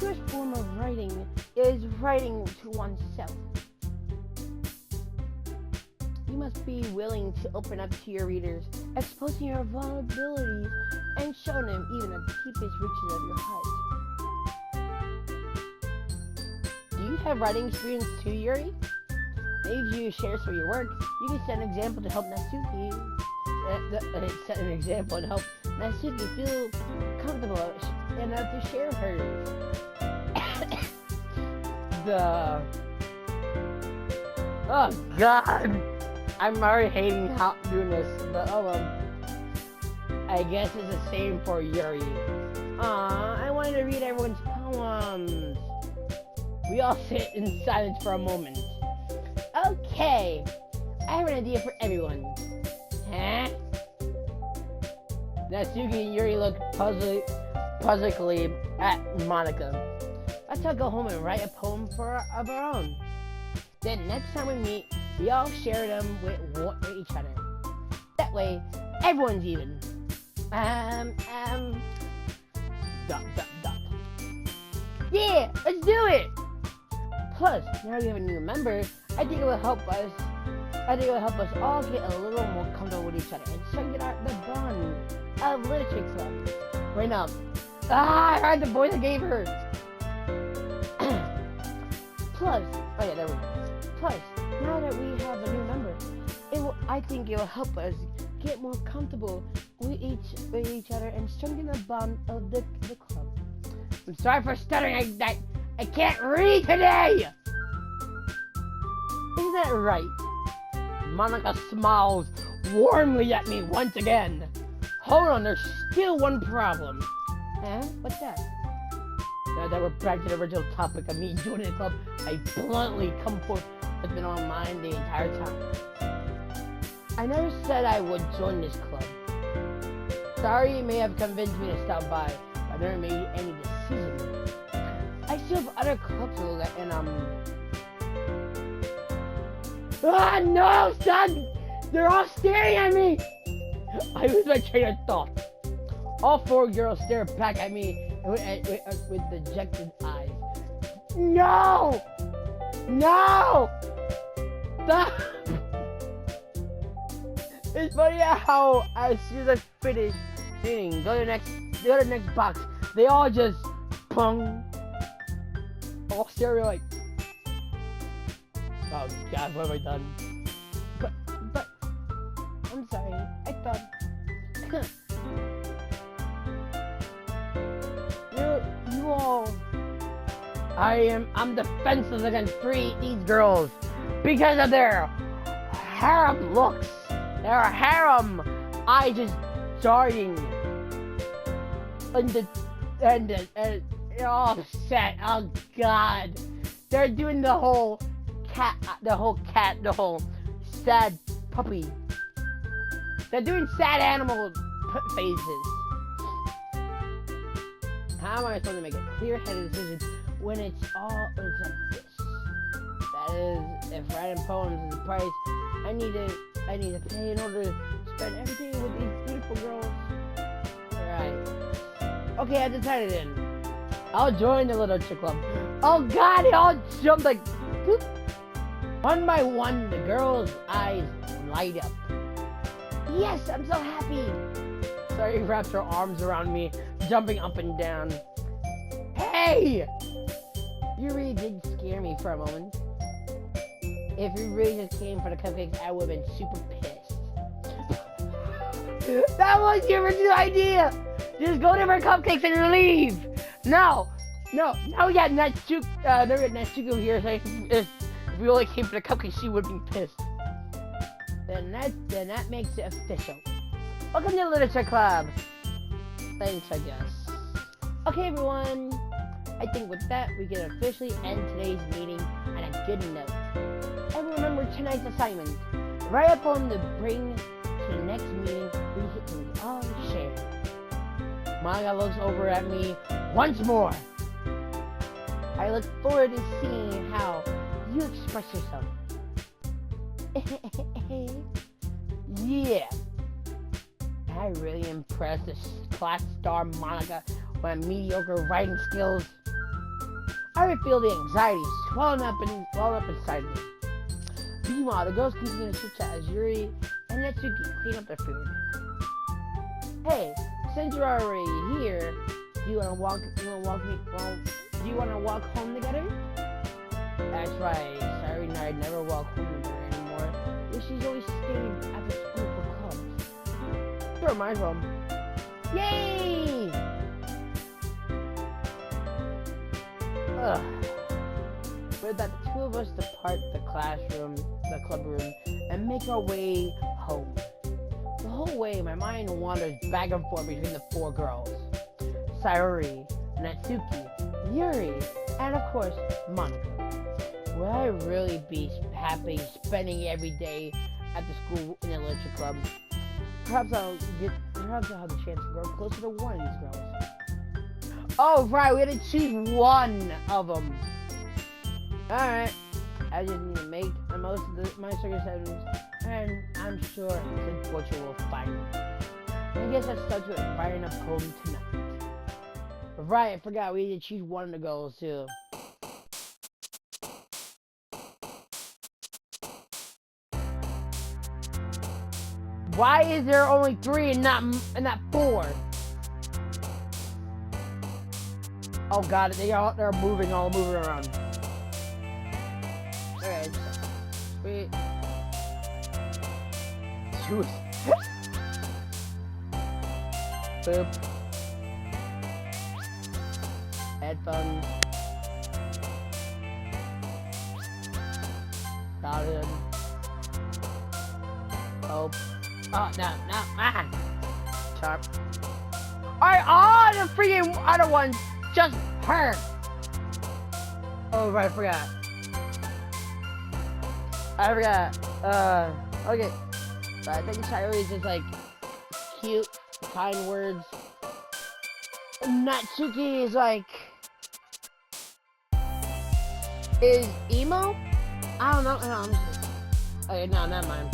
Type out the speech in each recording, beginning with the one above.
truest form of writing is writing to oneself. You must be willing to open up to your readers, exposing your vulnerabilities and showing them even the deepest reaches of your heart. Do you have writing experience too, Yuri? Maybe if you share some of your work, you can set an example to help Natsuki. Set an example and help Natsuki feel comfortable enough to share hers. Oh God, I'm already hating how doing this, but I guess it's the same for Yuri. I wanted to read everyone's poems. We all sit in silence for a moment. Okay, I have an idea for everyone. Huh? Natsuki and Yuri look puzzledly at Monica. Let's all go home and write a poem of our own. Then next time we meet, we all share them with each other. That way, everyone's even. Yeah, let's do it! Plus, now we have a new member, I think it will help us all get a little more comfortable with each other and strengthen the bond of Literature Club. Right now. I heard the voice I gave her! Plus, now that we have a new member, I think it will help us get more comfortable with each other and strengthen the bond of the club. I'm sorry for stuttering. I can't read today! Isn't that right? Monica smiles warmly at me once again. Hold on, there's still one problem. Huh? What's that? Now that we're back to the original topic of me joining the club, I bluntly come forth what's been on my mind the entire time. I never said I would join this club. Sorry you may have convinced me to stop by, but I never made any decision. I still have other clubs to look at, and Ah, no, son! They're all staring at me! I lose my train of thought. All four girls stare back at me with dejected eyes. No! No! Stop! It's funny how as soon as I finish reading, go to the next box, they all just pung. All stare like, oh God, what have I done? But I'm sorry. I thought you all. I'm defenseless against these girls because of their harem looks. Their harem eyes just darting and all upset. Oh God, they're doing the whole sad puppy. They're doing sad animal faces. How am I supposed to make a clear-headed decision when it's like this? That is, if writing poems is the price I need to pay in order to spend everything with these beautiful girls. Alright. Okay, I decided then. I'll join the Literature Club. Oh God, they all jump like whoop. One by one, the girls' eyes light up. Yes, I'm so happy. Sorry, wraps her arms around me, jumping up and down. Hey! You really did scare me for a moment. If you really just came for the cupcakes, I would have been super pissed. That was your original idea! Just go there for cupcakes and leave! No! Now we got Natsuko here, so if we only came for the cupcakes, she would be pissed. Then that makes it official. Welcome to the Literature Club. Thanks, I guess. Okay, everyone. I think with that, we can officially end today's meeting on a good note. And remember tonight's assignment. Write a poem to bring to the next meeting we all share. Manga looks over at me once more. I look forward to seeing how you express yourself. Yeah. I really impressed this class star Monica with mediocre writing skills. I feel the anxiety swelling up inside me. Meanwhile, the girls continue to chit-chat as Yuri and Natsuki clean up their food. Hey, since you're already here, do you wanna walk home together? That's right, Sayori and I never walk home together anymore, because she's always staying after school for clubs. Sure, might as well. Yay! Ugh. With that, the two of us depart the club room, and make our way home. The whole way, my mind wanders back and forth between the four girls. Sayori, Natsuki, Yuri, and of course, Monica. Would I really be happy spending every day at the school in the literature club? Perhaps I'll have the chance to grow closer to one of these girls. Oh, right, we had to choose one of them. Alright, I just need to make the most of my circumstances, and I'm sure good fortune will find me. I guess that starts with firing up home tonight. Right, I forgot we need to choose one of the girls too. Why is there only 3 and not 4? Oh god, they're moving around. Okay, sweet. Boop. Headphones. Got it. Oh. Oh, no, man. Sharp. Alright, all the freaking other ones, just her. Oh, right, I forgot. Okay. So I think Sayori is just like cute, kind words. Natsuki is like is emo? I don't know. I'm just, okay, no, never mind.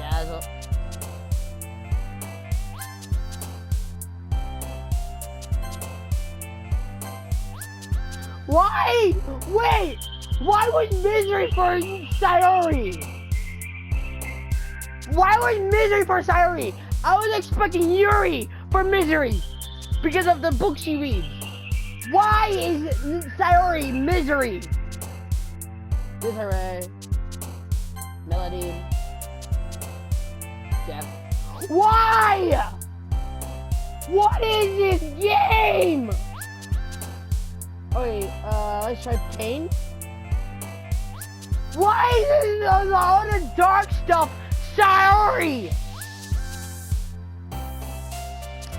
Dazzle. Why? Wait! Why was misery for Sayori? Why was misery for Sayori? I was expecting Yuri for misery because of the book she reads. Why is Sayori misery? Disarray. Melody. Jeff. Why? What is this game? Okay, let's try pain. Why is this all the dark stuff Sayori?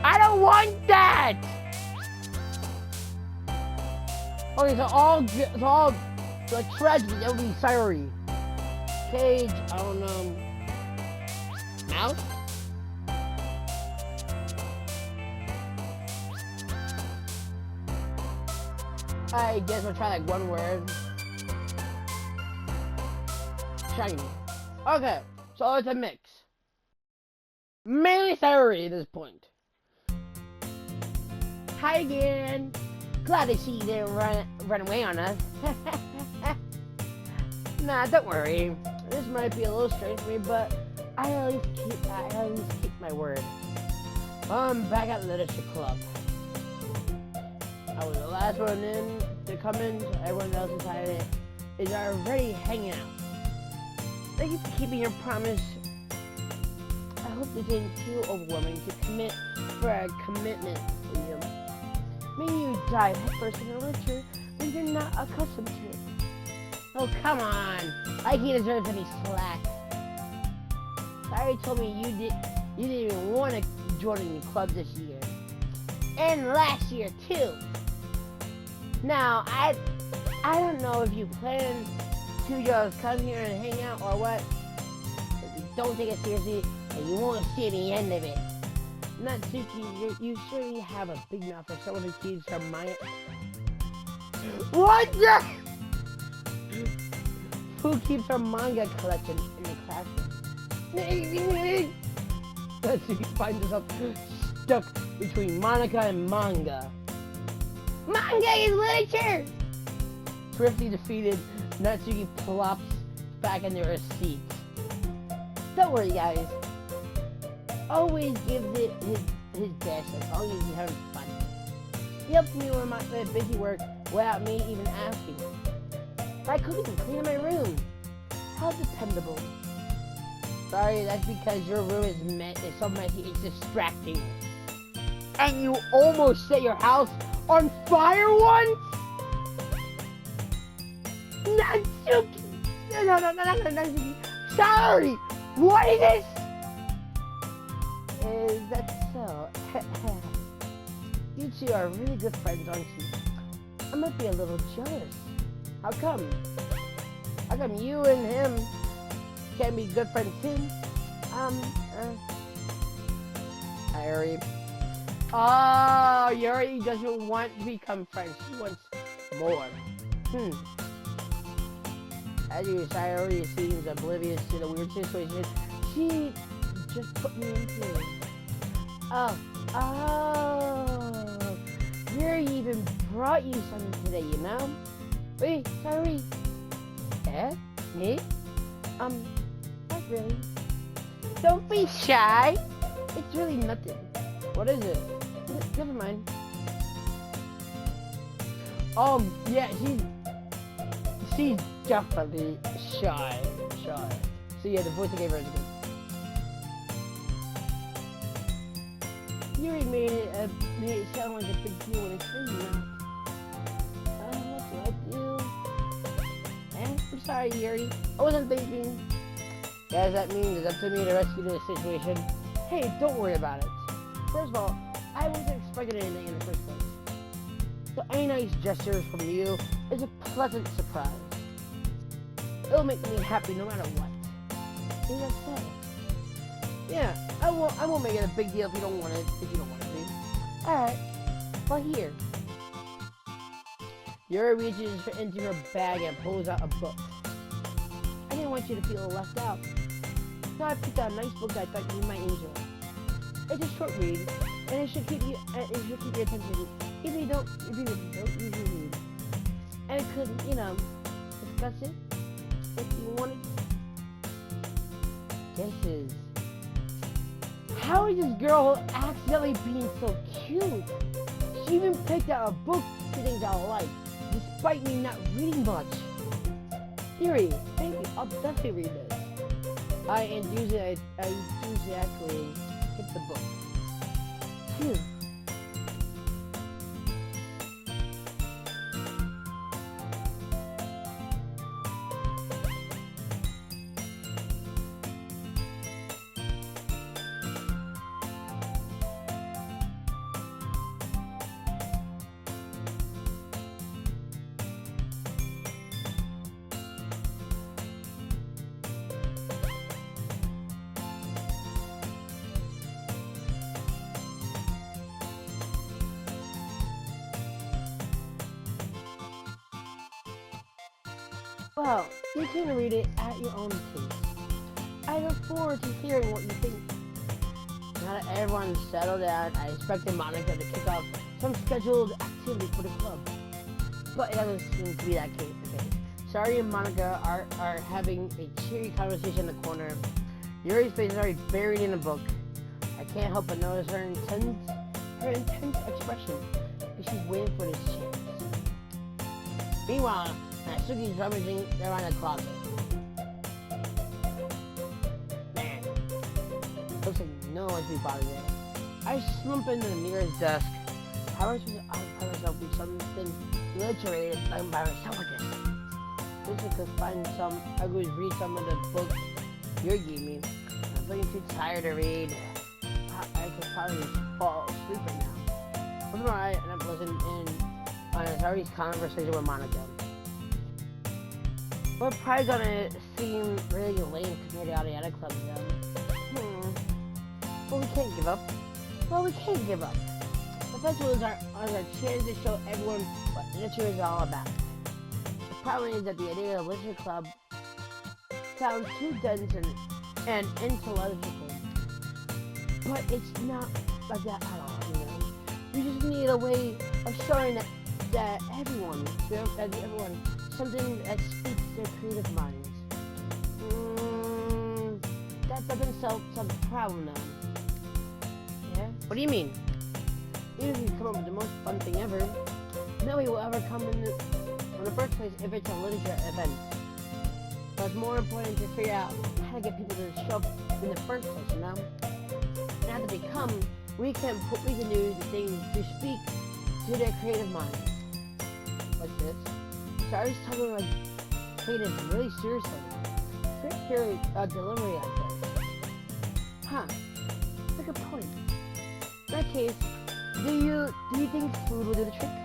I don't want that! Okay, so all the tragedy, that would be Sayori. Cage, I don't know. Mouse? I guess we'll try like one word. Shiny. Okay, so it's a mix. Mainly Sayori at this point. Hi again. Glad to see you didn't run away on us. Nah, don't worry. This might be a little strange for me, but I always keep my word. I'm back at Literature Club. I was the last one in to come in, so everyone else inside is already hanging out. Thank you for keeping your promise. I hope this isn't too overwhelming to commit for a commitment for you. Maybe you dive headfirst in the literature when you're not accustomed to it. Oh, come on. Like he deserves any slack. Sayori told me you didn't even want to join any clubs this year. And last year, too. Now, I don't know if you plan to just come here and hang out or what. But you don't take it seriously, and you won't see the end of it. Natsuki, you surely have a big mouth for someone who keeps her mind. What the? Who keeps her manga collection in the classroom? Natsuki finds herself stuck between Monica and manga. Manga is literature! Swiftly defeated, Natsuki plops back into her seat. Don't worry, guys. Always gives it his best as long as he's having fun. He helps me with my busy work without me even asking. By cooking and cleaning my room. How dependable. Sorry, that's because your room is so messy, it's distracting. And you almost set your house on fire once? Natsuki! No, Natsuki. Sorry! What is this? Is that so? You two are really good friends, aren't you? I might be a little jealous. How come? How come you and him can't be good friends too? Yuri. Oh, Yuri doesn't want to become friends. She wants more. As you Sayori seems oblivious to the weird situation she just put me into. Oh. Yuri even brought you something today, you know? Wait, Sayori. Me? Not really. Don't be shy. It's really nothing. What is it? Never mind. Yeah, she's definitely shy. So yeah, the voice I gave her is good. Yuri made it sound like a big deal when it's really not. What do? I'm sorry, Yuri. I wasn't thinking. Guys, that means it's up to me to rescue the situation. Hey, don't worry about it. First of all, I wasn't expecting anything in the first place. So any nice gestures from you is a pleasant surprise. It'll make me happy no matter what. Is that so? Yeah, I won't make it a big deal if you don't want it. Alright. Well, here. Yuri reaches into her bag and pulls out a book. I didn't want you to feel left out, so I picked out a nice book I thought you might enjoy. It's a short read, and it should keep your attention if you don't usually read. And it could, discuss it if you wanted. How is this girl accidentally being so cute? She even picked out a book she thinks I'll like, despite me not reading much. Yuri, thank you. I'll definitely read this. I enthusiastically hit the book. Phew. Well, you can read it at your own pace. I look forward to hearing what you think. Now that everyone's settled down, I expected Monica to kick off some scheduled activity for the club. But it doesn't seem to be that case. Okay. Shari and Monica are having a cheery conversation in the corner. Yuri's face is already buried in a book. I can't help but notice her intense expression as she's waiting for this chance. Meanwhile, Natsuki's rummaging around the closet. Man, looks like no one's be bothered yet. I slump into the nearest desk. How am I supposed to occupy myself with something literated by myself like this? I could read some of the books you gave me. I'm feeling too tired to read. I could probably just fall asleep right now. I'm alright, and I'm listening in on Azari's conversation with Monica. We're probably gonna seem really lame compared to all the other clubs, though. But we can't give up. The festivals are our chance to show everyone what literature is all about. The problem is that the idea of literature club sounds too dense and intelligible. But it's not like that at all, We just need a way of showing that everyone, something that speaks their creative minds. That doesn't solve the problem though. Yeah? What do you mean? Even if we come up with the most fun thing ever, nobody will ever come in the first place if it's a literature event. But it's more important to figure out how to get people to show up in the first place, you know? And after they come, we can do the things to speak to their creative minds. What's this? So I was talking like creative really seriously. Trick your delivery like this. Huh. That's a good point. In that case, do you think food will do the trick?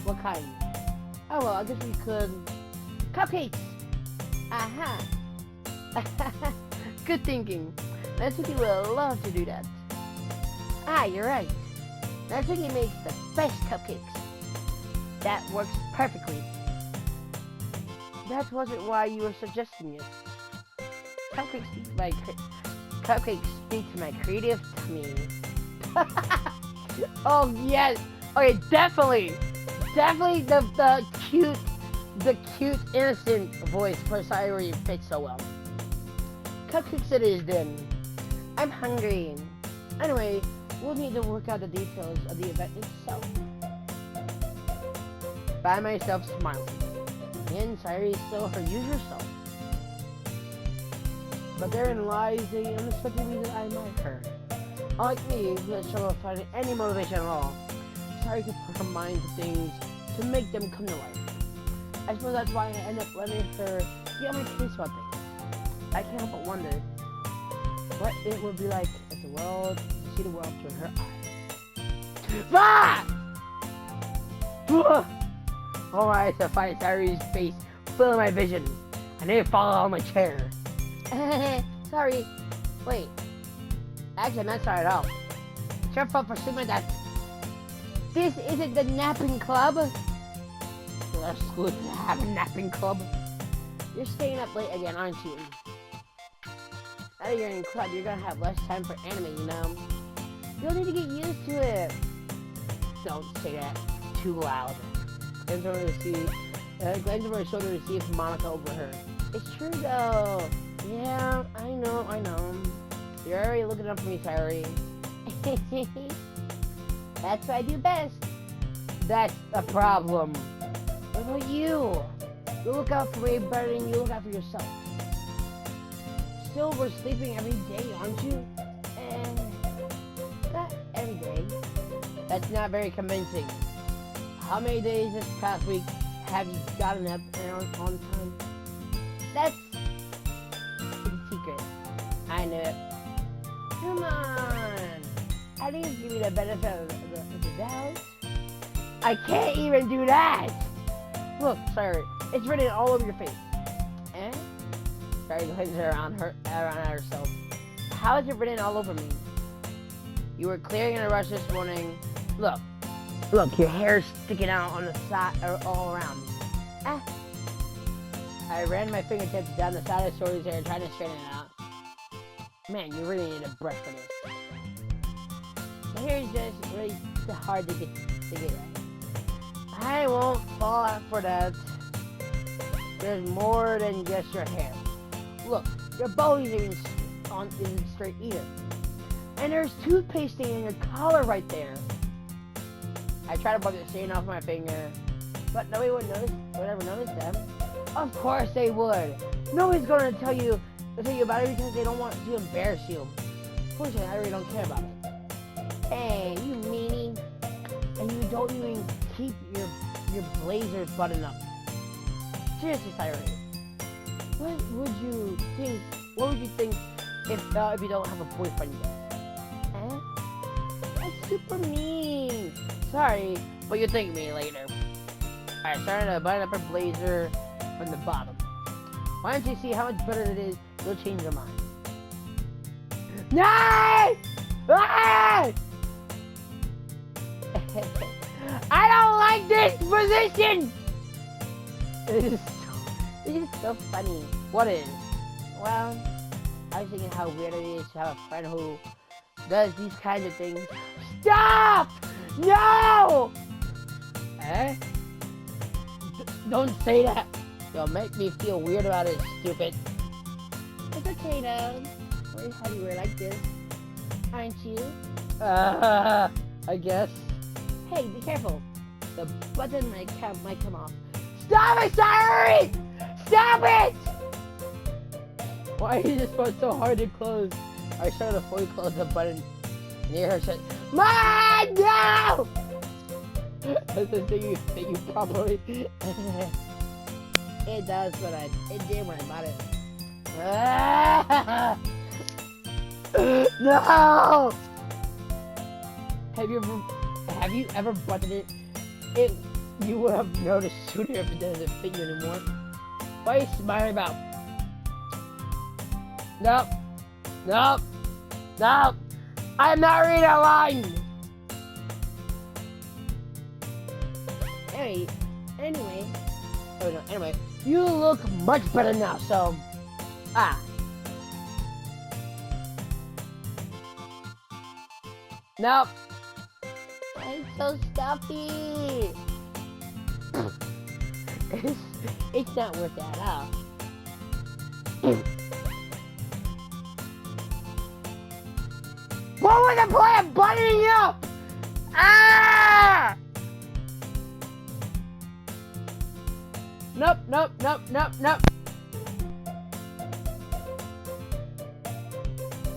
What kind? Oh well, I guess we could... Cupcakes! Aha! Good thinking. Natsuki will love to do that. Ah, you're right. Natsuki makes the best cupcakes. That works perfectly. That wasn't why you were suggesting it. Cupcakes speak to my creative tummy. Oh yes. Okay, definitely the cute innocent voice for Sayuri fits so well. Cupcakes it is then. I'm hungry. Anyway, we'll need to work out the details of the event itself. By myself smiling. And Sayuri is still her usual self. But therein lies the unexpected reason I admire her. Unlike me, who has trouble finding any motivation at all, Sayuri can put her mind to things to make them come to life. I suppose that's why I end up letting her get on my case about things. I can't help but wonder what it would be like if the world, to see the world through her eyes. Ah! All my eyes to find Sayuri's face filling my vision. I need to fall on my chair. Sorry. Wait. Actually, I'm not sorry at all. It's your fault for assuming that this isn't the napping club. That's good to have a napping club. You're staying up late again, aren't you? Now that you're in club, you're gonna have less time for anime, you know? You'll need to get used to it. Don't say that too loud. Glance over her shoulder to see if Monica over her. It's true though. Yeah, I know. You're already looking up for me, Sayuri. That's what I do best. That's the problem. What about you? You look out for me better than you look out for yourself. Still, we're sleeping every day, aren't you? Not every day. That's not very convincing. How many days this past week have you gotten up on time? That's a secret. I knew it. Come on. At least give me the benefit of the doubt. I can't even do that. Look, sorry. It's written all over your face. Eh? Sorry, glances around at herself. How is it written all over me? You were clearing in a rush this morning. Look, your hair's sticking out on the side, or all around. I ran my fingertips down the side of Sayuri's hair, trying to straighten it out. Man, you really need a brush for this. My hair is just really hard to get right. I won't fall out for that. There's more than just your hair. Look, your belly isn't straight either. And there's toothpaste stain in your collar right there. I tried to wipe the stain off my finger, but nobody would ever notice them. Of course they would. Nobody's gonna tell you about it because they don't want to embarrass you. Fortunately, I really don't care about it. Hey, you meanie. And you don't even keep your blazer buttoned up. Seriously, Sayuri. What would you think if you don't have a boyfriend yet? That's super mean. Sorry, but you'll thank me later. Alright, starting to button up her blazer from the bottom. Why don't you see how much better it is? You'll change your mind. No! Ah! I don't like this position! It is so funny. What is? Well, I was thinking how weird it is to have a friend who does these kinds of things. Stop! No! Eh? Don't say that. You'll make me feel weird about it, stupid. It's okay though. We're happy we're like this. Aren't you? I guess. Hey, be careful. The button might come off. Stop it, Sorry! Stop it! Why is this one so hard to close? I tried to fully close the button near her said, Mom, no! That's the thing you probably... It does, but it did when I bought it. No! Have you ever buttoned it? You would have noticed sooner if it doesn't fit you anymore. What are you smiling about? Nope. Nope. Nope. I am not reading a line. Anyway, you look much better now, so, Nope. It's so stuffy. It's not worth that at all. What was the point of buttoning you up? Nope.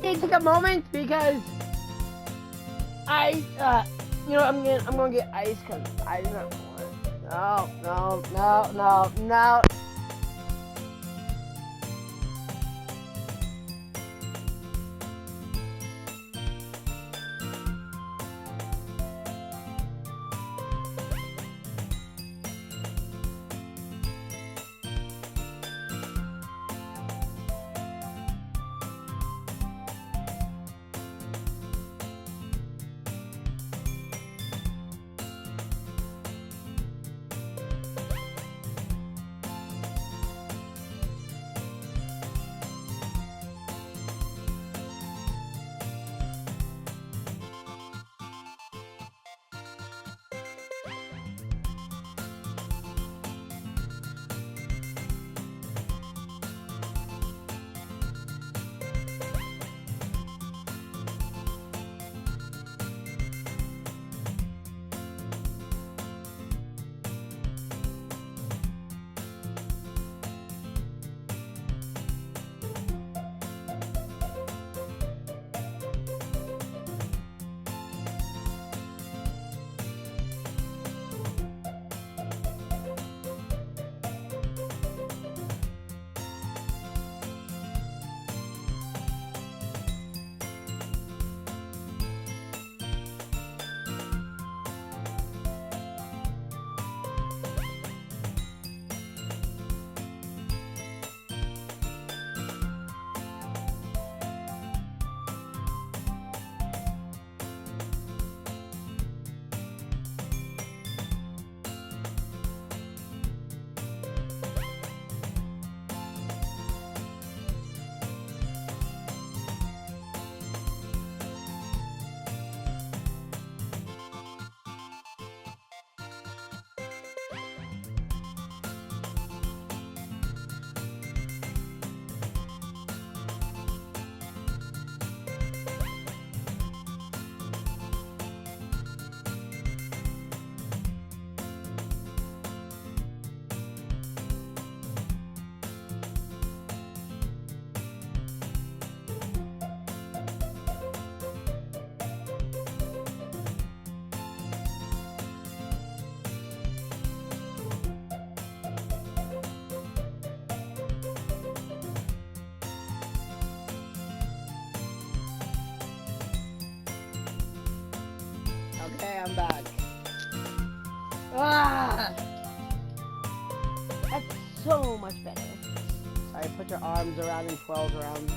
Take a moment because I'm gonna get ice because I do not want. No. Okay, I'm back. That's so much better. Sorry, put your arms around and twirls around.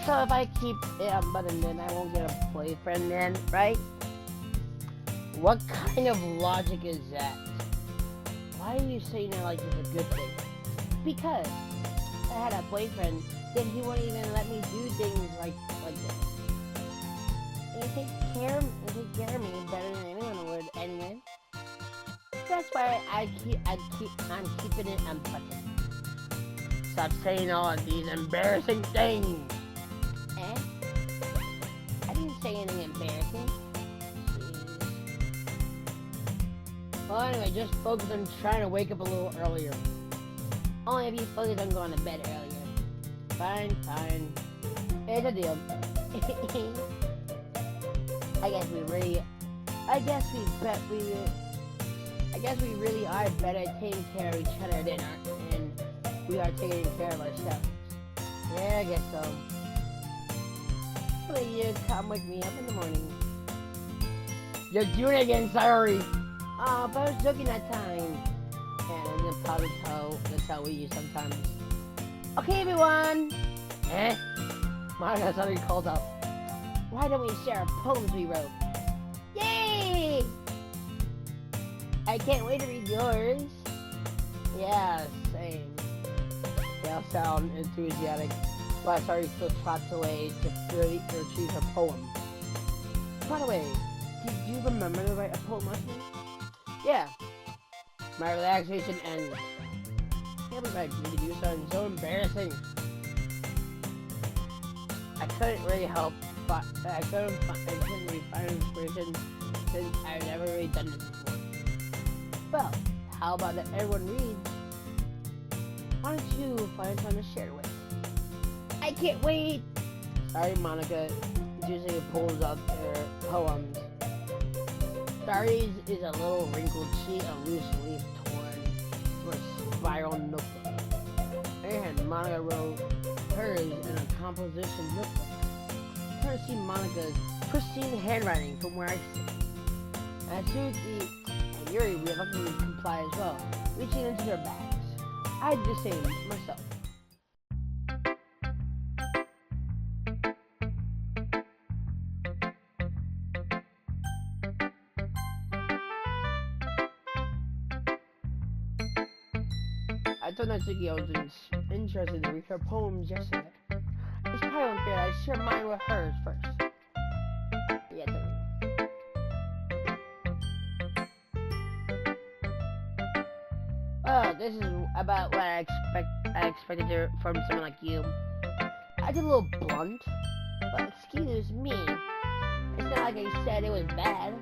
So if I keep it unbuttoned, then I won't get a boyfriend then, right? What kind of logic is that? Why are you saying that like it's a good thing? Because I had a boyfriend then he won't even let me do things like this. And he takes care of me better than anyone would anyway. That's why I'm keeping it unbuttoned. Stop saying all of these embarrassing things. Eh? I didn't say anything embarrassing. Jeez. Well, anyway, just focus on trying to wake up a little earlier. Only if you focus on going to bed earlier. Fine. It's a deal. I guess we really are better at taking care of each other than we are taking care of ourselves. Yeah, I guess so. Will you come wake me up in the morning? You're doing it again, sorry. Oh, but I was joking that time. And then probably that's how we use sometimes. Okay, everyone. Eh? Monica suddenly called up. Why don't we share poems we wrote? Yay! I can't wait to read yours. Yeah, same. They all sound enthusiastic, but I started still trots away to retrieve her poem. By the way, did you remember to write a poem last night? Yeah. My relaxation ends. Can't believe I agreed to do something so embarrassing. I couldn't really help, but I couldn't really find inspiration since I've never really done this before. Well, how about that everyone reads? Why don't you find someone to share with? I can't wait! Sorry, Monica. Using poems out there, poems. Stories is a little wrinkled sheet of loose leaf torn for a spiral notebook. And Monica wrote hers in a composition notebook. I'm trying to see Monica's pristine handwriting from where I sit. And Susie and Yuri reluctantly comply as well, reaching into their bags. I did the same myself. I told Natsuki I was interested to read her poems yesterday. It's probably unfair I share mine with hers first. Yeah, tell me. Well, this is about what I expected from someone like you. I did a little blunt, but excuse me. It's not like I said it was bad.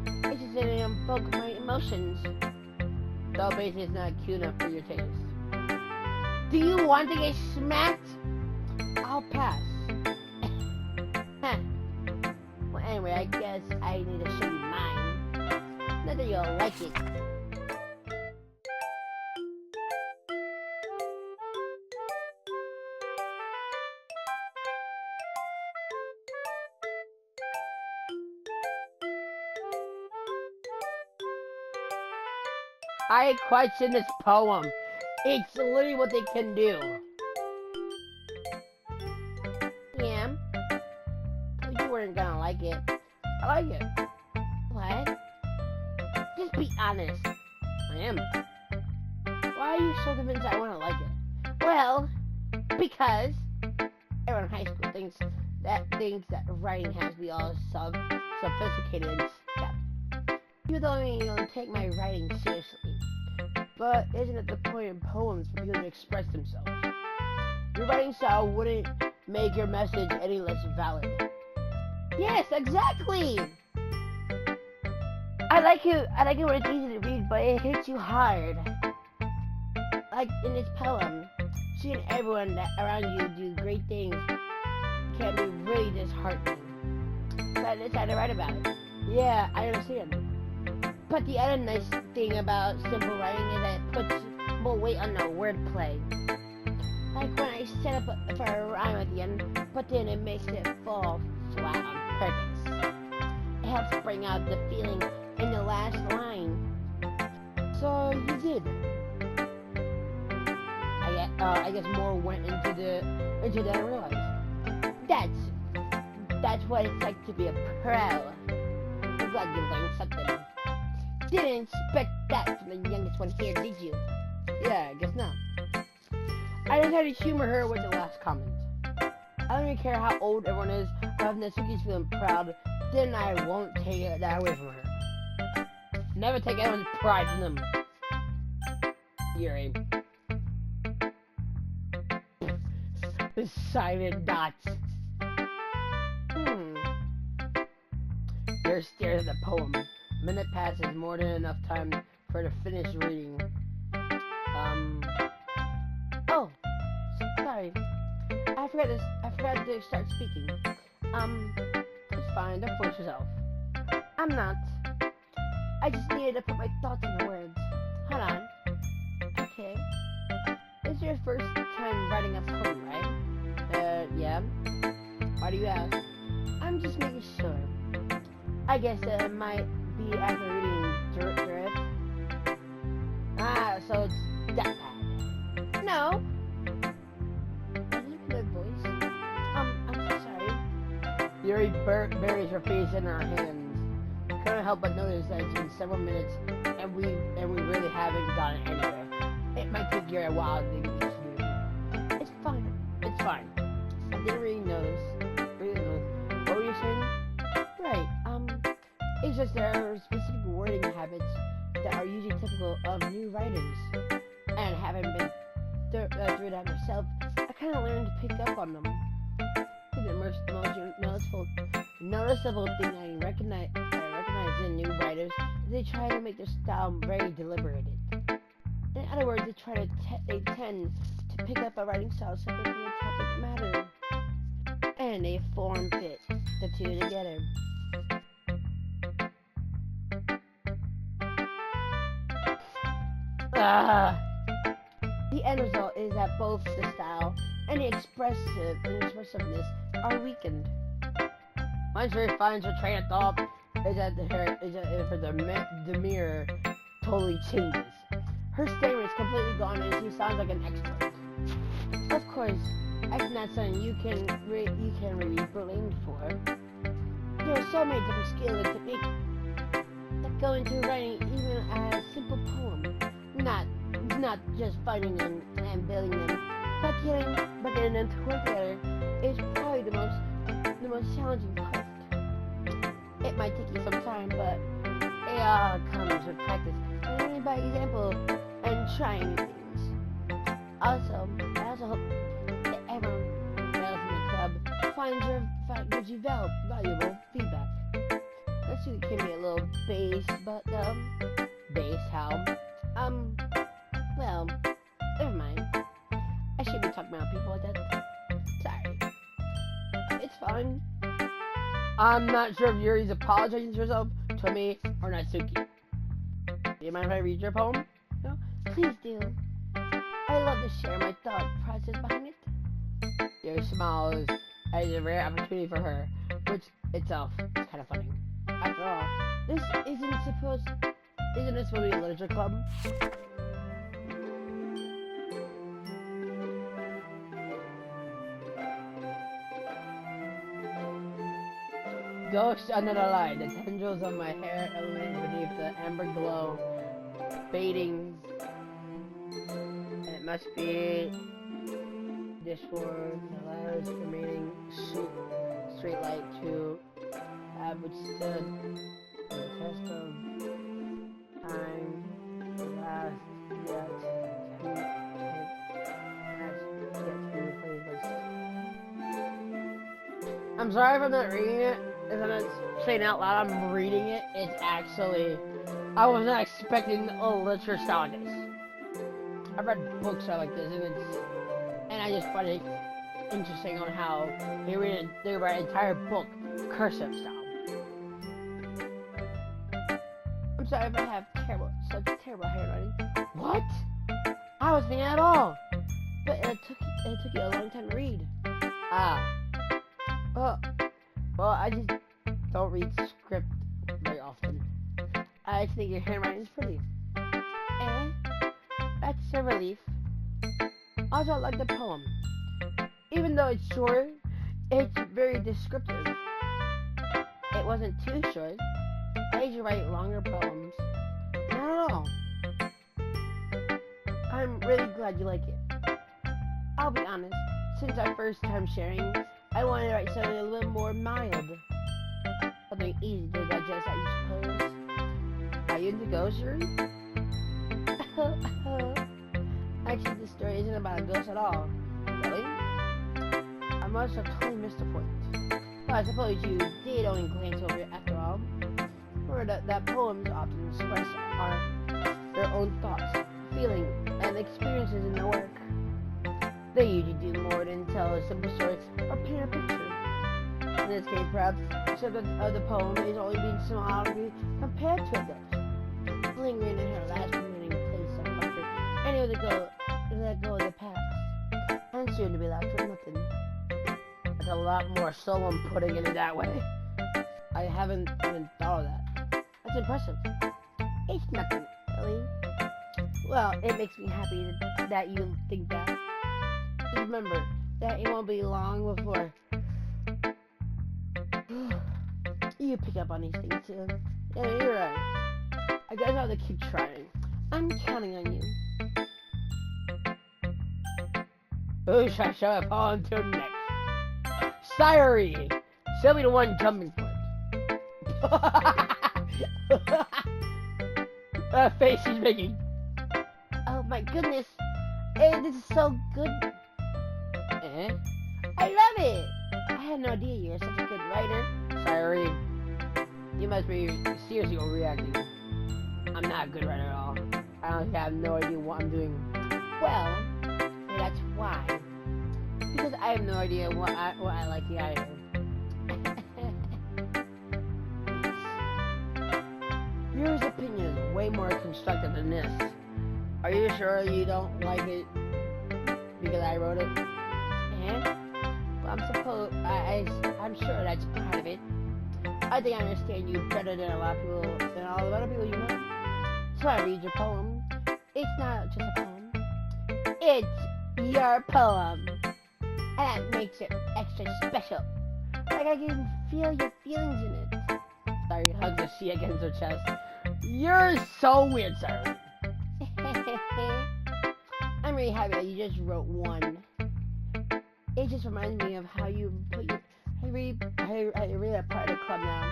It's just that it invoked my emotions. So basically it's not cute enough for your taste. Do you want to get smacked? I'll pass. Well, anyway, I guess I need to show you mine. Not that you'll like it. I question this poem. It's literally what they can do. Yeah. You weren't gonna like it. I like it. What? Just be honest. I am. Why are you so convinced I wanna like it? Well, because everyone in high school thinks that writing has to be all sophisticated and stuff. You don't even take my writing seriously. But isn't it the point in poems for people to express themselves? Your writing style wouldn't make your message any less valid. Yes, exactly! I like it when it's easy to read, but it hits you hard. Like in this poem, seeing everyone around you do great things can be really disheartening. So I decided to write about it. Yeah, I understand. But the other nice thing about simple writing is that it puts more weight on the wordplay. Like when I set up for a rhyme at the end, but then it makes it fall flat on purpose. It helps bring out the feeling in the last line. So you did. I guess more went into that I realized. That's what it's like to be a pro. I'm glad you learned something. Didn't expect that from the youngest one here, did you? Yeah, I guess not. I decided to humor her with the last comment. I don't even care how old everyone is, or if Natsuki's feeling proud, then I won't take that away from her. Never take anyone's pride from them. Yuri. The silent dots. Yuri stares at the poem. A minute passes, more than enough time for her to finish reading. Oh, sorry. I forgot to start speaking. It's fine, don't force yourself. I'm not. I just needed to put my thoughts into words. Hold on. Okay. This is your first time writing a poem, right? Yeah. Why do you ask? I'm just making sure. I guess it might be after reading Drift. Ah, so it's Dark-paw. No. I'm so sorry. Yuri buries her face in her hands. Couldn't help but notice that it's been several minutes, and we really haven't gotten anywhere. It might take Yuri a while to get used to it. It's fine. It's fine. I didn't really notice. What were you saying? Right. It's just there are specific wording habits that are usually typical of new writers, and having been through that myself, I kind of learned to pick up on them. The most noticeable thing I recognize in new writers is they try to make their style very deliberated. In other words, they tend to pick up a writing style separate from the topic matter, and they form fit the two together. The end result is that both the style and the expressiveness are weakened. Once Ray finds her train of thought, is that the mirror totally changes. Her statement is completely gone, and she sounds like an expert. Of course, that's not something you can really be blamed for. There are so many different skills and techniques that go into writing even a simple poem. Not just finding them and building them, but getting them to work together is probably the most challenging part. It might take you some time, but it all comes with practice, learning by example, and trying new things. I also hope that everyone else in the club gives you valuable feedback. This can be a little base, but base how? Well, never mind. I shouldn't be talking about people like that. Sorry. It's fine. I'm not sure if Yuri's apologizing to herself, to me, or Natsuki. Do you mind if I read your poem? No? Please do. I love to share my thought process behind it. Yuri smiles as a rare opportunity for her, which itself is kind of funny. After all, isn't this supposed to be a literature club? Ghost under the light, the tendrils of my hair illuminated beneath the amber glow, fading. And it must be this for the last remaining straight light to have withstood the test of time, the last yet to be replaced. I'm sorry if I'm not reading it. If I'm not saying out loud, I'm reading it. It's actually, I was not expecting a literature style like this. I've read books that are like this, and I just find it interesting on how they write an entire book cursive style. I'm sorry if I have such terrible handwriting. What? I was thinking at all, but it took you a long time to read. Well, I just don't read script very often. I just think your handwriting is pretty. That's a relief. Also, I like the poem. Even though it's short, it's very descriptive. It wasn't too short. I usually write longer poems. Not at all. I'm really glad you like it. I'll be honest, since our first time sharing, I wanted to write something a little more mild. Something easy to digest, I suppose. Are you into ghosts, Yuri? Actually, this story isn't about a ghost at all. Really? I must have totally missed the point. Well, I suppose you did only glance over it after all. Remember that poems often express their own thoughts, feelings, and experiences in their work. They usually do more than tell a simple story or paint a picture. In this case, perhaps, except that the poem is only being symbolically compared to a ghost, lingering in her last remaining place of comfort, and let go of the past, and soon to be left with nothing. That's a lot more solemn putting it that way. I haven't even thought of that. That's impressive. It's nothing, really. Well, it makes me happy that you think that. Just remember that it won't be long before you pick up on these things too. Yeah, you're right. I guess I'll have to keep trying. I'm counting on you. Who shall show up on to next? Sayuri! She'll be the one jumping for it. That face she's making. Oh my goodness. This is so good. I love it. I had no idea you were such a good writer. Sayuri, you must be seriously overreacting. I'm not a good writer at all. I honestly have no idea what I'm doing. Well, that's why. Because I have no idea what I like either. Yours opinion is way more constructive than this. Are you sure you don't like it because I wrote it? Well, I'm sure that's part of it. I think I understand you better than a lot of people, than all the other people you know. So I read your poem. It's not just a poem. It's your poem. And that makes it extra special. Like I can feel your feelings in it. Sorry, hugs the sea against her chest. You're so weird, Sarah. I'm really happy that you just wrote one. It just reminds me of how you put your... I read a part of the club now.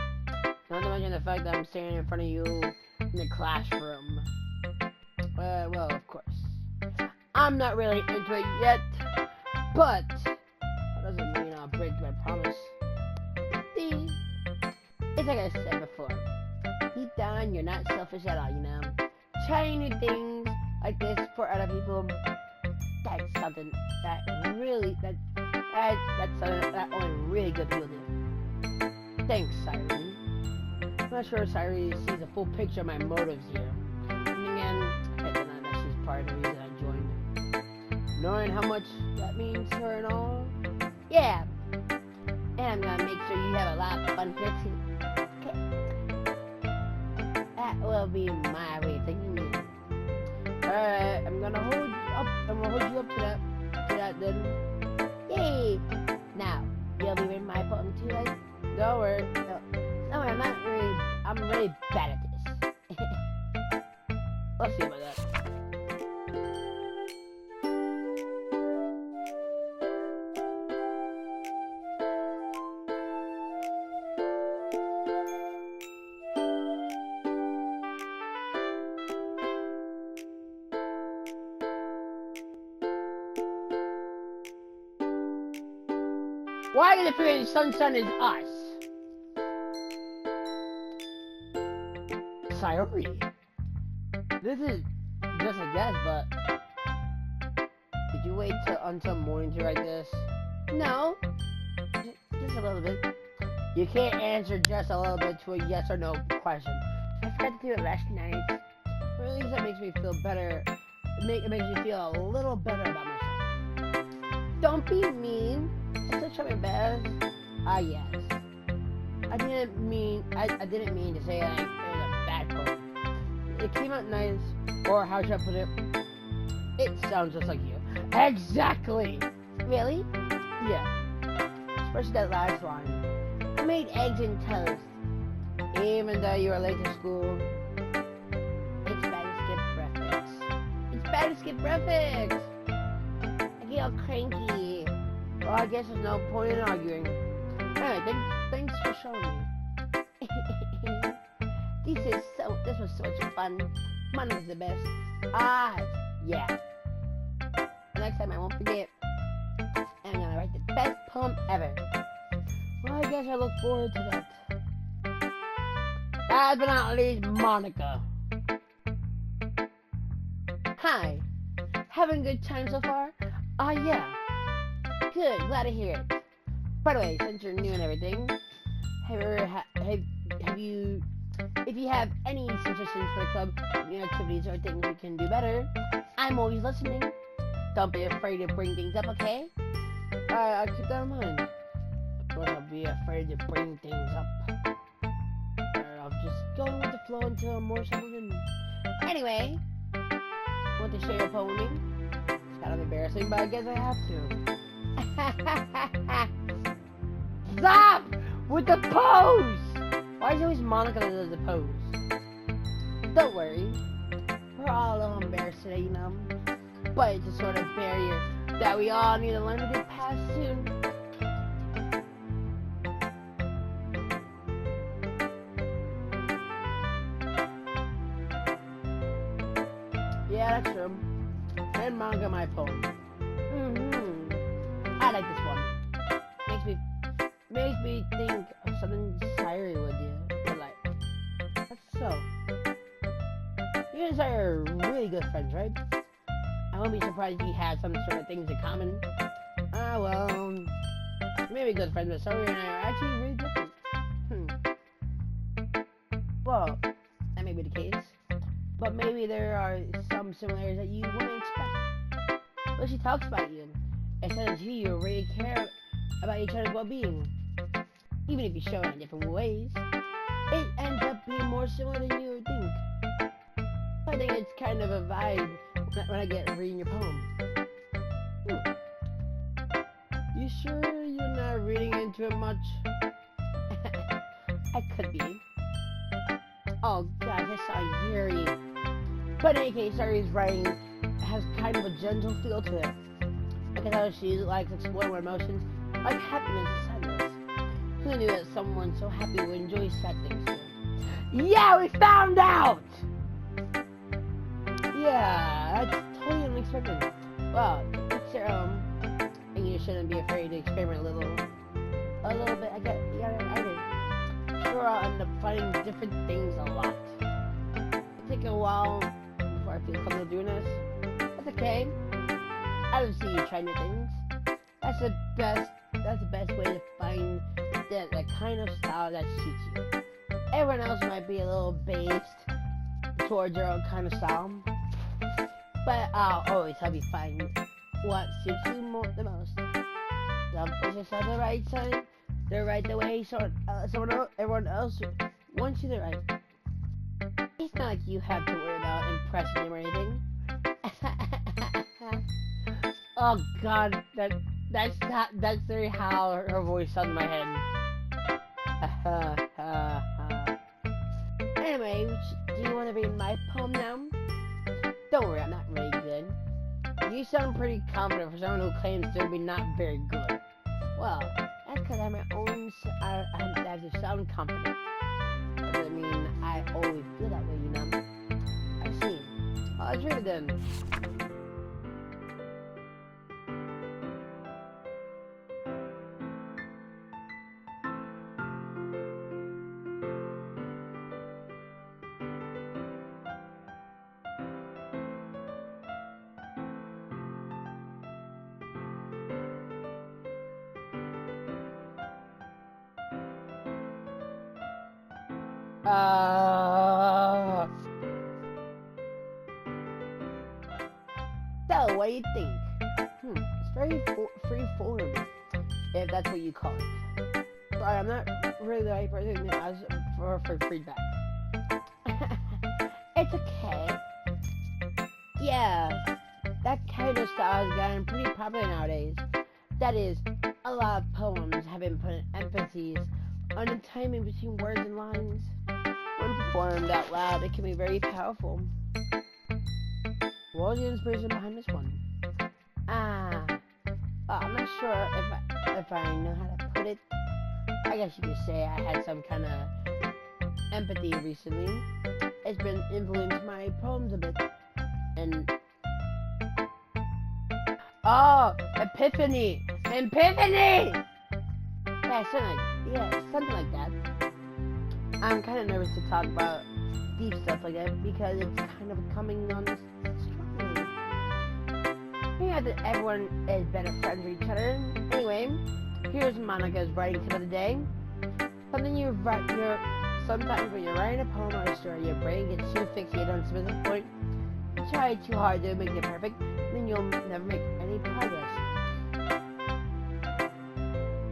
Not to mention the fact that I'm standing in front of you in the classroom. Well, of course. I'm not really into it yet, but that doesn't mean I'll break my promise. See, it's like I said before. Deep down, you're not selfish at all, you know. Trying new things like this for other people, that's something that that's something that only really good people do. Thanks, Sayuri. I'm not sure Sayuri sees the full picture of my motives here. And again, I bet that she's part of the reason I joined. Knowing how much that means to her and all. Yeah. And I'm gonna make sure you have a lot of fun here too. Okay. That will be my way of thinking. Alright, I'm gonna hold you up to that then. Yay! Now, you'll be reading my poem too, right? Don't worry. No, I'm really bad at this. Let's see about that. Why is it feeling sunshine is us? Sayuri. This is just a guess, but did you wait until morning to write this? No. Just a little bit. You can't answer just a little bit to a yes or no question. I forgot to do it last night. Or at least that makes me feel better. It makes me feel a little better about myself. Don't be mean. I still try my best. Yes. I didn't mean to say like it was a bad poem. It came out nice, or how should I put it? It sounds just like you. Exactly. Really? Yeah. Especially that last line. I made eggs and toast, even though you were late to school. It's bad to skip breakfast. It's bad to skip breakfast. I get so cranky. Well, I guess there's no point in arguing. Anyway, thanks for showing me. This was so much fun. Mine was the best. Yeah. Next time I won't forget. I'm gonna write the best poem ever. Well, I guess I look forward to that. Last but not least, Monica. Hi. Having a good time so far? Yeah. Good, glad to hear it. By the way, since you're new and everything, if you have any suggestions for the club, activities or things we can do better, I'm always listening. Don't be afraid to bring things up, okay? I'll keep that in mind. Don't be afraid to bring things up. I'll just go with the flow until I'm more settled in. Anyway, want to share a poem with me? It's kind of embarrassing, but I guess I have to. Stop with the pose! Why is it always Monica that does the pose? Don't worry. We're all a little embarrassed today, But it's a sort of barrier that we all need to learn to get past soon. Yeah, that's true. And Monica, my poem. I like this one. Makes me think of something Sayuri would do. But that's so. You and Sayuri are really good friends, right? I won't be surprised if you had some sort of things in common. Well, maybe good friends, but Sayuri and I are actually really different. Well, that may be the case. But maybe there are some similarities that you wouldn't expect. But she talks about you. It says you really care about each other's well-being. Even if you show it in different ways, it ends up being more similar than you would think. I think it's kind of a vibe when I get reading your poem. You sure you're not reading into it much? I could be. Oh gosh, I saw Yuri. But in any case, Yuri's writing has kind of a gentle feel to it. I can tell she likes exploring her emotions, like happiness and sadness. Who knew that someone so happy would enjoy sad things too? Yeah, we found out! Yeah, that's totally unexpected. Well, it's your own. And you shouldn't be afraid to experiment a little bit. I get. Sure, I'll end up finding different things a lot. It'll take a while before I feel comfortable doing this. That's okay. I don't see you try new things. That's the best way to find the kind of style that suits you. Everyone else might be a little based towards their own kind of style, but I'll always help you find what suits you the most. Don't push yourself the right side, the way everyone else wants you the right. It's not like you have to worry about impressing them or anything. Oh God, that's very how her voice sounds in my head. Anyway, do you want to read my poem now? Don't worry, I'm not very good. You sound pretty confident for someone who claims to be not very good. Well, that's because I'm my own. I have to sound confident. Doesn't mean I always feel that way, I see. Well, let's read it then. So, what do you think? It's very free-form, if that's what you call it. Sorry, I'm not really the right person to ask for feedback. It's okay. Yeah, that kind of style has gotten pretty popular nowadays. That is, a lot of poems have been putting emphasis on the timing between words and lines. When performed out loud, it can be very powerful. What was the inspiration behind this one? I'm not sure if I know how to put it. I guess you could say I had some kind of empathy recently. It's been influenced my poems a bit. And oh, epiphany! Epiphany! Yeah, something like that. I'm kind of nervous to talk about deep stuff like that because it's kind of coming on strongly. Yeah, that everyone is better friends with each other. Anyway, here's Monica's writing tip of the day. Sometimes when you're writing a poem or a story, your brain gets too fixated on a specific point. Try too hard to make it perfect, then you'll never make any progress.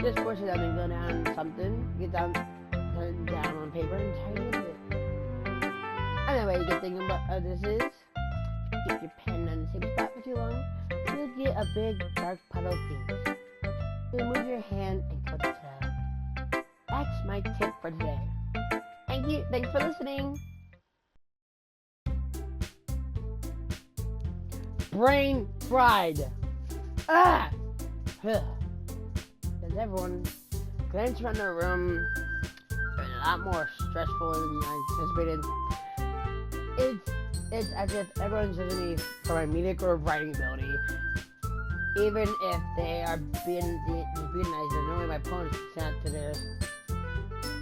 Just force it out and go down something, put it down on paper and try to use it. Anyway, good thing about this is, keep your pen on the same spot for too long, you'll get a big dark puddle of ink. You'll move your hand and clip it out. That's my tip for today. Thank you. Thanks for listening. Brain fried. Ah! Does everyone glance around the room? It's a lot more stressful than I anticipated. It's as if everyone's judging me for my music or writing ability. Even if they are being nice, and knowing my poems stand to their.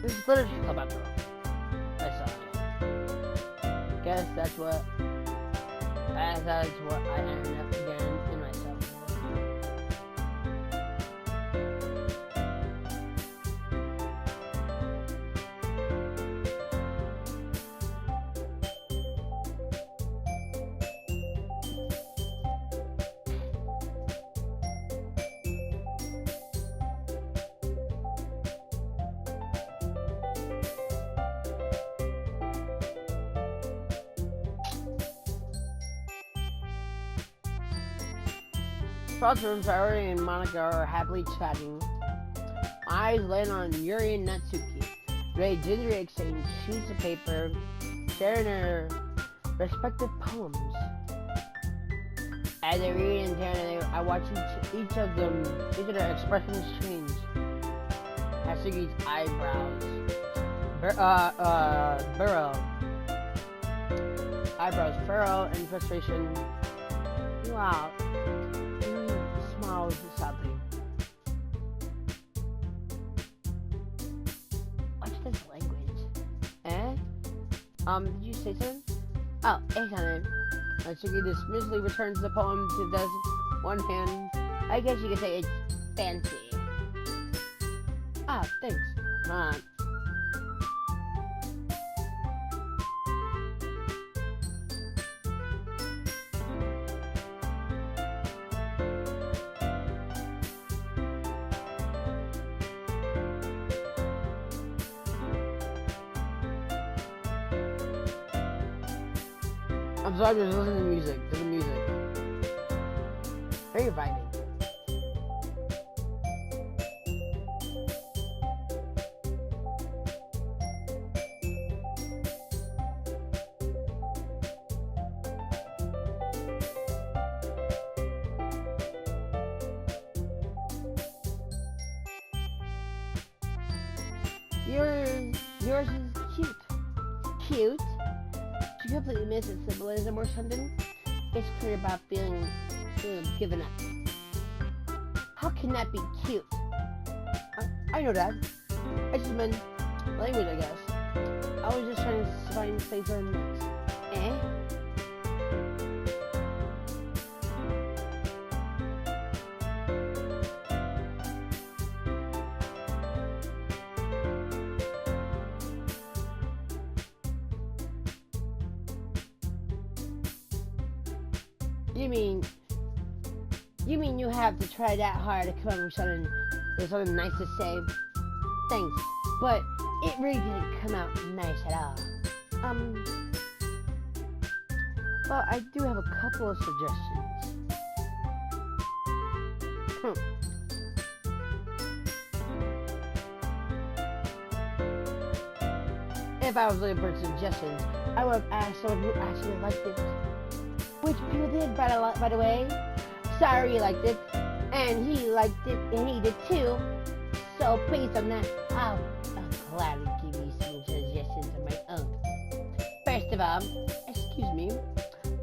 This is literature club after all. I saw it. Guess that's what I ended up getting in myself. Crossrooms, Ari and Monica are happily chatting. Eyes land on Yuri and Natsuki. They gingerly exchange sheets of paper, sharing their respective poems. As they read and tear, I watch each of their expressions change. Natsuki's eyebrows furrow in frustration. Wow. Smiles sadly. What's this language? Did you say something? Oh, hey, honey. Natsuki dismissively returns the poem to the desk, one hand. I guess you could say it's fancy. Ah, thanks. I'm sorry, I'm just listening to the music. Very vibing. Yours is cute. Cute? You completely miss its symbolism or something? It's clear about feeling given up. How can that be cute? I know that. I just meant language, I guess. I was just trying to find space for next. You mean you have to try that hard to come up with something nice to say? Thanks, but it really didn't come out nice at all. Well, I do have a couple of suggestions. If I was looking for suggestions, I would have asked someone who actually liked it. Which people did, by the way. Sorry you liked it. And he liked it, and he did too. So based on that, I'll gladly give you some suggestions of my own. First of all, excuse me,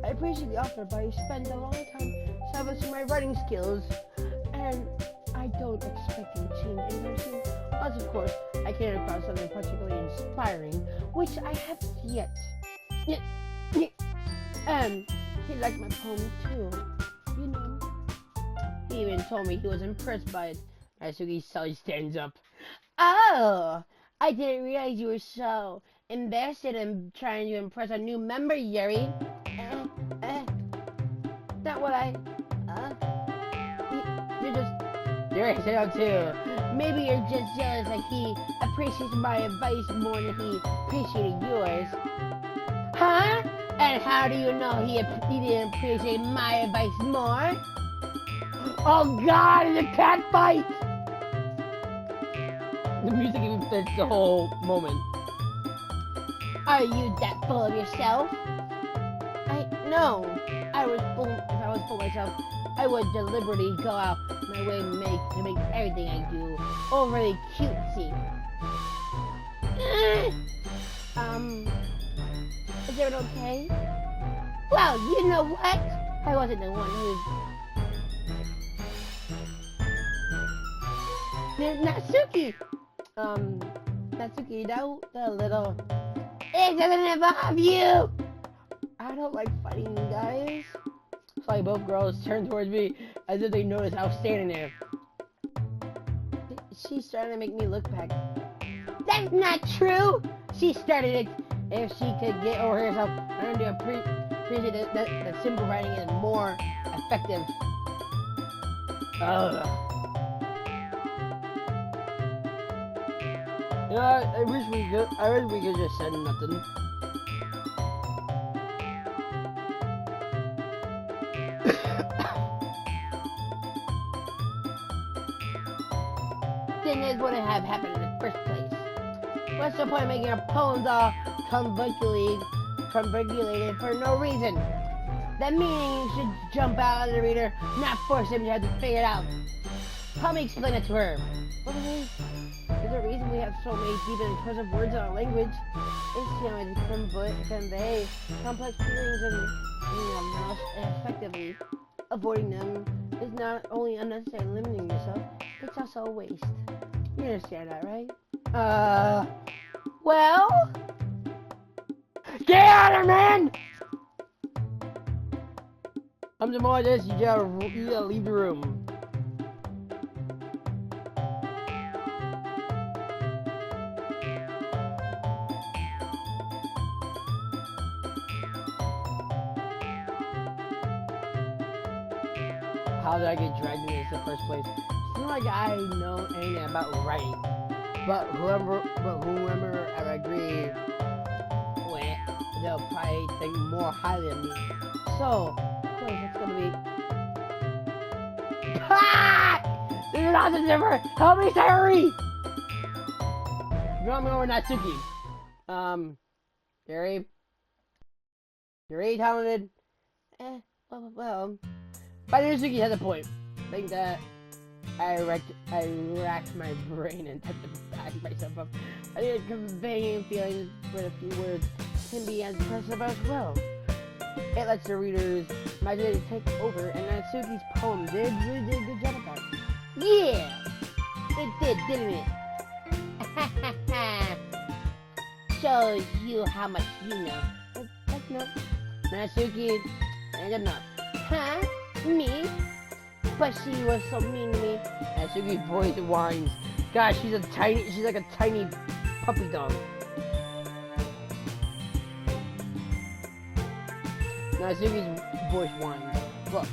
I appreciate the offer, but I spent a long time establishing my writing skills, and I don't expect you to change anytime soon. Unless, of course, I came across something particularly inspiring, which I have yet. And he liked my poem too, you know. He even told me he was impressed by it. Natsuki suddenly stands up. Oh, I didn't realize you were so invested in trying to impress a new member, Yuri. Not what I. You're just. Yuri said out too. Maybe you're just jealous that he appreciates my advice more than he appreciated yours. Huh? And how do you know he didn't appreciate my advice more? Oh God, it's a cat fight! The music even fits the whole moment. Are you that full of yourself? No. If I was full of myself, I would deliberately go out my way to make everything I do overly cutesy. Is everything okay? Well, you know what? I wasn't the one who. Natsuki! Natsuki, that little. It doesn't involve you! I don't like fighting you guys. So both girls turned towards me as if they noticed I was standing there. She's trying to make me look back. That's not true! She started it. If she could get over herself, learn to appreciate that simple writing is more effective. Yeah, I wish we could just said nothing. Then this wouldn't have happened in the first place. What's the point of making our poems all convoluted for no reason? That meaning should jump out at the reader, not force him to have to figure it out. Help me explain it to her. What is the reason we have so many deep and expressive words in our language? It's to convey complex feelings and effectively. Avoiding them is not only unnecessary and limiting yourself, it's also a waste. You understand that, right? Well? Get out of here, man! I'm the more of this, you gotta leave the room. How did I get dragged into this in the first place? It's not like I know anything about writing, but whoever I agree with, they'll probably think more highly of me. So, of course, it's gonna be. This is not the zipper. Help me, Sayori! Draw me over Natsuki. Gary. You're really talented. Well. But Natsuki has a point. I think that I racked my brain and tried to back myself up. I think conveying feelings with a few words can be as impressive as well. It lets the reader's imagination take over, and Natsuki's poem really did a good job of that. Yeah! It did, didn't it? Shows you how much you know. That's enough. Natsuki, and enough. Huh? Me? But she was so mean to me. Natsuki's voice whines. Gosh, she's like a tiny puppy dog. Natsuki's voice whines. Look,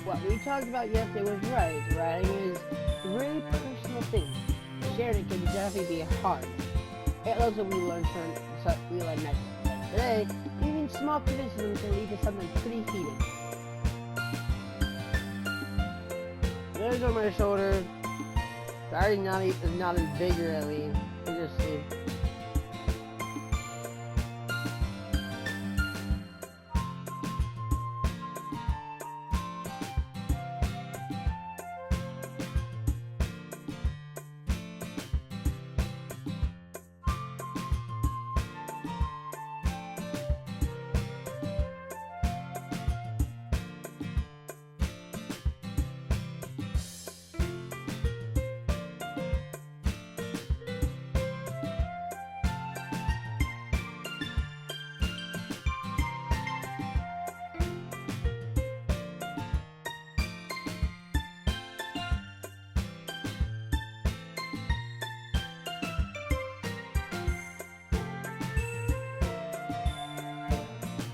what we talked about yesterday was right. Writing is a really personal thing. Sharing it can definitely be hard. It also we learn next. Today, even small criticism can lead to something pretty heated. There's on my shoulder. Sorry, not as big really. You just see.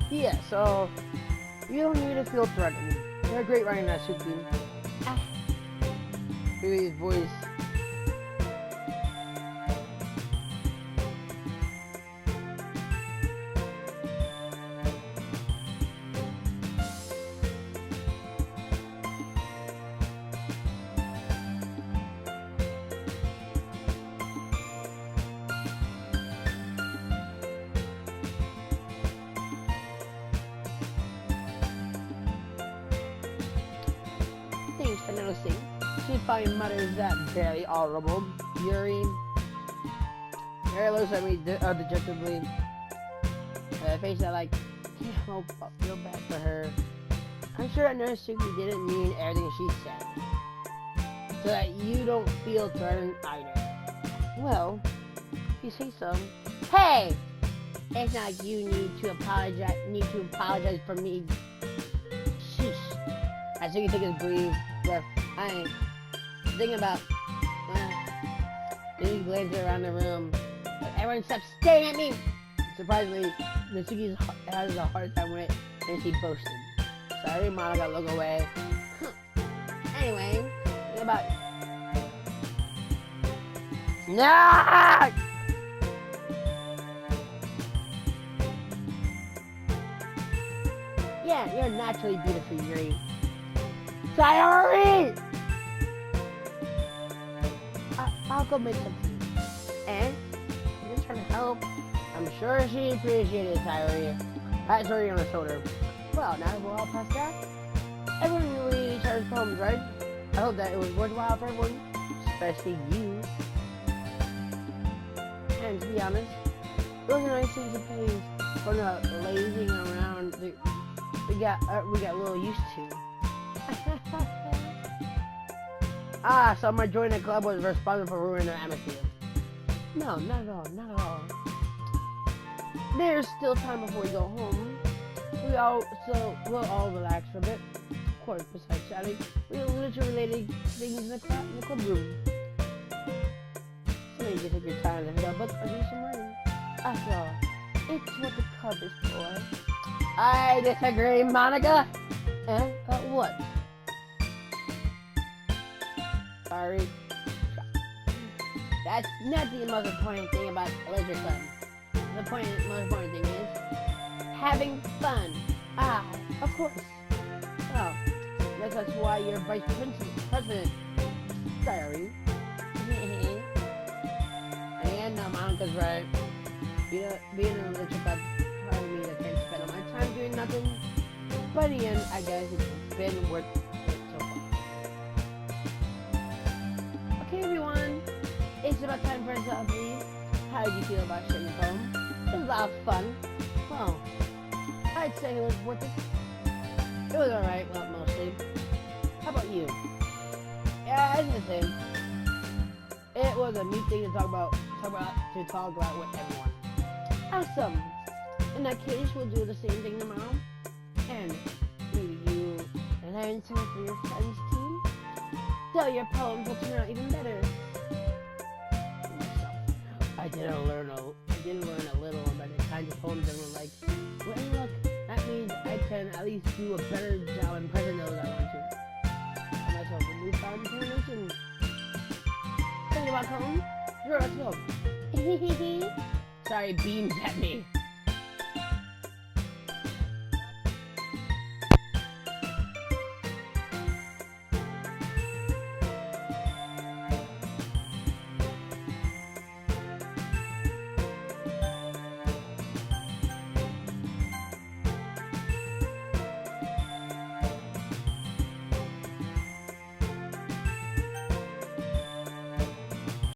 Yeah, so you don't need to feel threatened. You're great writing that, Suki. Ah. Hear his voice. Thanks for noticing. She finally mutters that barely audible. Yuri looks at me dejectedly. Face that like, can't help but feel bad for her. I'm sure that Nurse Suki didn't mean everything she said. So that you don't feel threatened either. Well, if you say so. Hey! It's not like you need to apologize for me. Sheesh. As Suki takes a brief breath, I ain't thinking about. Then he glances around the room. Everyone stops staring at me! Surprisingly, Mitsuki has a hard time with it, and she boasted. Sorry, Monica, look away. Anyway, think about it. Nah! Yeah, you're naturally beautiful, Yuri. Sayori! I'll go make some tea. And? I'm just trying to help. I'm sure she appreciated it, Sayori. Pat Sayori on her shoulder. Well, now that we're all past that, everyone will read each other's poems, right? I hope that it was worthwhile for everyone, especially you. And to be honest, it was a nice thing to pay for the lazing around we got a little used to. So my joining the club was responsible for ruining the atmosphere. No, not at all. There's still time before we go home. We'll all relax for a bit. Of course, besides chatting, we'll literally related things in the club room. So you can take your time to pick up books or do some writing. After all, it's what the club is for. I disagree, Monica. What? Sorry. That's not the most important thing about a leisure club. The most important thing is having fun. Of course. Oh, that's why you're vice president. Sorry. And Monica's right. Being in a leisure club probably means I can't spend all my time doing nothing. But in the end, I guess it's been worth it so far. Okay, everyone. It's about time for a selfie. How did you feel about sharing the poem? It was a lot of fun. Well, I'd say it was worth it. It was alright, well, mostly. How about you? Yeah, it's the same. It was a neat thing to talk about with everyone. Awesome. In that case, we'll do the same thing tomorrow. And maybe you learn something for your friends' team. So your poems will turn out even better. I did learn a little about the kinds of poems everyone likes. Well, look, that means I can at least do a better job impressing those I want to. I myself a newfound determination. Think about home? Sure, let's go. Sorry, beams at me.